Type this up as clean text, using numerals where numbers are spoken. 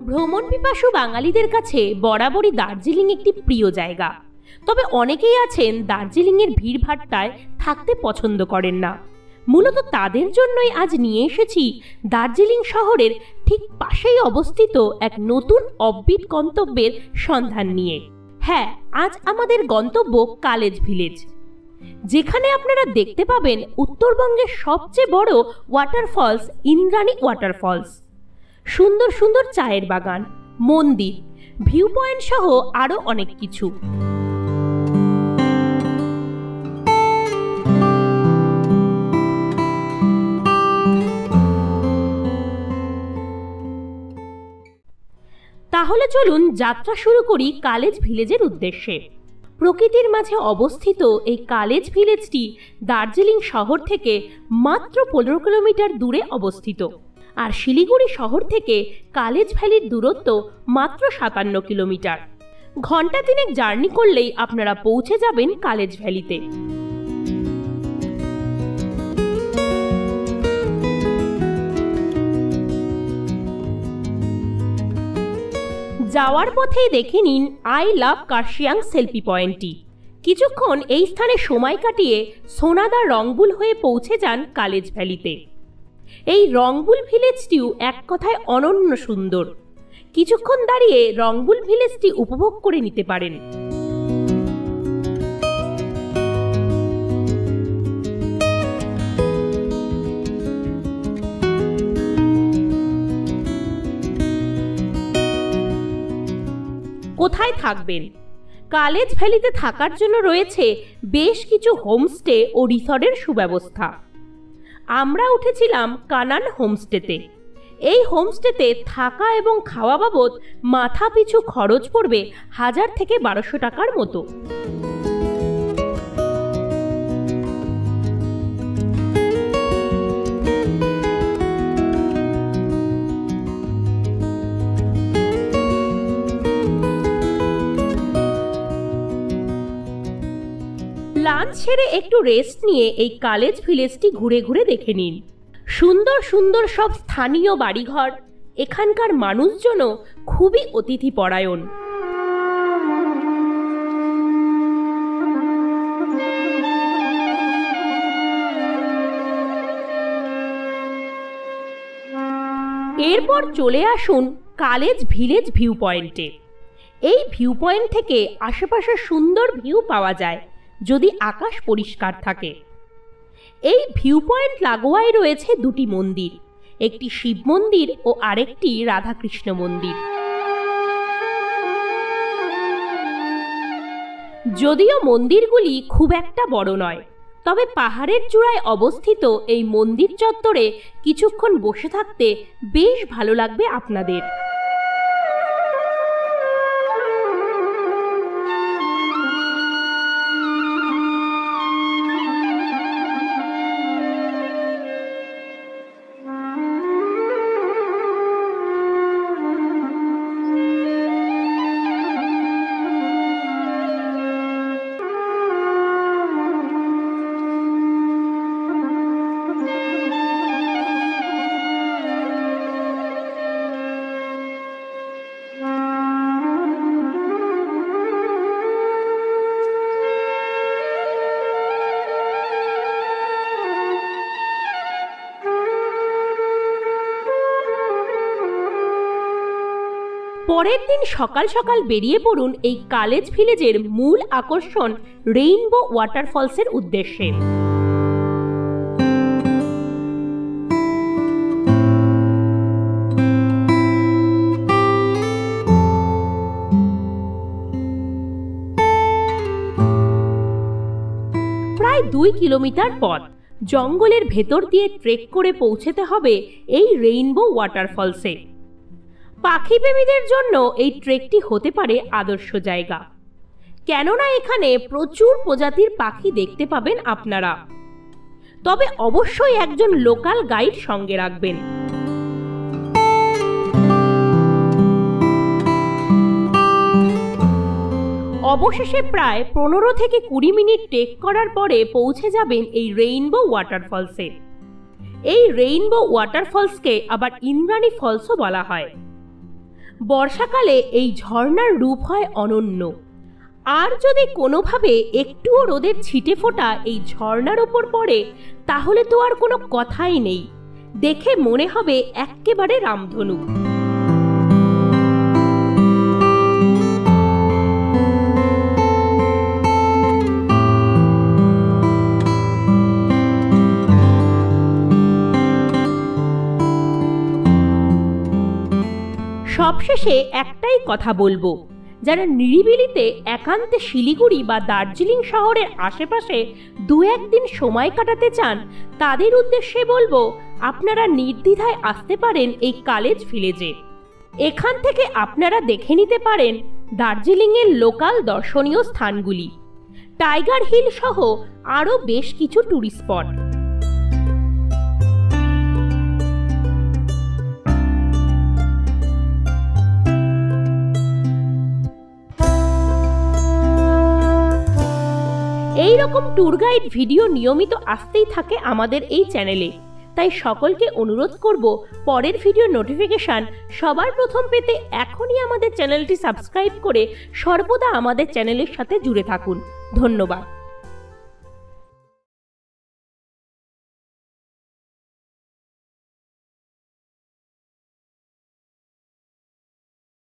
ভ্রমণ পিপাসু বাঙালিদের কাছে বরাবরই দার্জিলিং একটি প্রিয় জায়গা। তবে অনেকেই আছেন দার্জিলিংয়ের ভিড়ভাট্টায় থাকতে পছন্দ করেন না। মূলত তাদের জন্যই আজ নিয়ে এসেছি দার্জিলিং শহরের ঠিক পাশেই অবস্থিত এক নতুন অফবিট গন্তব্যের সন্ধান নিয়ে। হ্যাঁ, আজ আমাদের গন্তব্য কালেজ ভিলেজ, যেখানে আপনারা দেখতে পাবেন উত্তরবঙ্গের সবচেয়ে বড় ওয়াটারফলস ইন্দ্রাণী ওয়াটারফলস, সুন্দর সুন্দর চায়ের বাগান, মন্দির, ভিউ পয়েন্ট সহ আরো অনেক কিছু। তাহলে চলুন যাত্রা শুরু করি কালেজ ভিলেজের উদ্দেশ্যে। প্রকৃতির মাঝে অবস্থিত এই কালেজ ভিলেজটি দার্জিলিং শহর থেকে মাত্র 15 কিলোমিটার দূরে অবস্থিত, আর শিলিগুড়ি শহর থেকে কালেজ ভ্যালির দূরত্ব মাত্র 57 কিলোমিটার। ঘন্টা 3 জার্নি করলেই আপনারা পৌঁছে যাবেন কালেজ ভ্যালিতে। যাওয়ার পথেই দেখে নিন আই লাভ কার্শিয়াং সেলফি পয়েন্টটি। কিছুক্ষণ এই স্থানে সময় কাটিয়ে সোনাদা রংবুল হয়ে পৌঁছে যান কালেজ ভ্যালিতে। এই রংবুল ভিলেজটিও এক কথায় অনন্য সুন্দর। কিছুক্ষণ দাঁড়িয়ে রংবুল ভিলেজটি উপভোগ করে নিতে পারেন। কোথায় থাকবেন? কালেজ ভ্যালিতে থাকার জন্য রয়েছে বেশ কিছু হোমস্টে ও রিসর্টের সুব্যবস্থা। আমরা উঠেছিলাম কানান হোমস্টেতে। এই হোমস্টেতে থাকা এবং খাওয়া বাবদ মাথা পিছু খরচ পড়বে 1000 থেকে 1200 টাকার মতো। লাঞ্চ সেরে একটু রেস্ট নিয়ে এই কালেজ ভিলেজটি ঘুরে ঘুরে দেখে নিন। সুন্দর সুন্দর সব স্থানীয় বাড়িঘর, এখানকার মানুষজনও খুবই অতিথিপরায়ণ। এরপর চলে আসুন কালেজ ভিলেজ ভিউ পয়েন্টে। এই ভিউ পয়েন্ট থেকে আশেপাশে সুন্দর ভিউ পাওয়া যায় যদি আকাশ পরিষ্কার থাকে। এই ভিউ পয়েন্ট লাগোয়ায় রয়েছে দুটি মন্দির, একটি শিব মন্দির ও আরেকটি রাধাকৃষ্ণ মন্দির। যদিও মন্দিরগুলি খুব একটা বড় নয়, তবে পাহাড়ের চূড়ায় অবস্থিত এই মন্দির চত্বরে কিছুক্ষণ বসে থাকতে বেশ ভালো লাগবে আপনাদের। পরের দিন সকাল সকাল বেরিয়ে পড়ুন এই কালেজ ভিলেজের মূল আকর্ষণ রেইনবো ওয়াটারফলসের উদ্দেশ্যে। প্রায় 2 কিলোমিটার পথ জঙ্গলের ভেতর দিয়ে ট্রেক করে পৌঁছতে হবে এই রেইনবো ওয়াটারফলসে। পাখি প্রেমীদের জন্য এই ট্রেকটি হতে পারে আদর্শ জায়গা, কেননা এখানে প্রচুর প্রজাতির পাখি দেখতে পাবেন আপনারা। তবে অবশ্যই একজন লোকাল গাইড সঙ্গে রাখবেন। অবশেষে প্রায় 15 থেকে 20 মিনিট ট্রেক করার পরে পৌঁছে যাবেন এই রেইনবো ওয়াটারফলসে। এই রেইনবো ওয়াটারফলসকে আবার ইন্দ্রাণী ফলসও বলা হয়। বর্ষাকালে এই ঝর্ণার রূপ হয় অনন্য। আর যদি কোনোভাবে একটুও রোদের ছিটে ফোঁটা এই ঝর্ণার ওপর পড়ে তাহলে তো আর কোনো কথাই নেই, দেখে মনে হবে এক্কেবারে রামধনু। সবশেষে একটাই কথা বলবো, যারা নিরিবিলিতে একান্তে শিলিগুড়ি বা দার্জিলিং শহরের আশেপাশে দু একদিন সময় কাটাতে চান তাদের উদ্দেশ্যে বলবো, আপনারা নির্দ্বিধায় আসতে পারেন এই কালেজ ভিলেজে। এখান থেকে আপনারা দেখে নিতে পারেন দার্জিলিংয়ের লোকাল দর্শনীয় স্থানগুলি, টাইগার হিল সহ আরও বেশ কিছু ট্যুরিস্ট স্পট। এই রকম ট্যুর গাইড ভিডিও নিয়মিত আসতেই থাকে আমাদের এই চ্যানেলে, তাই সকলকে অনুরোধ করব পরের ভিডিও নোটিফিকেশন সবার প্রথম পেতে এখনই আমাদের চ্যানেলটি সাবস্ক্রাইব করে সর্বদা আমাদের চ্যানেলের সাথে জুড়ে থাকুন। ধন্যবাদ।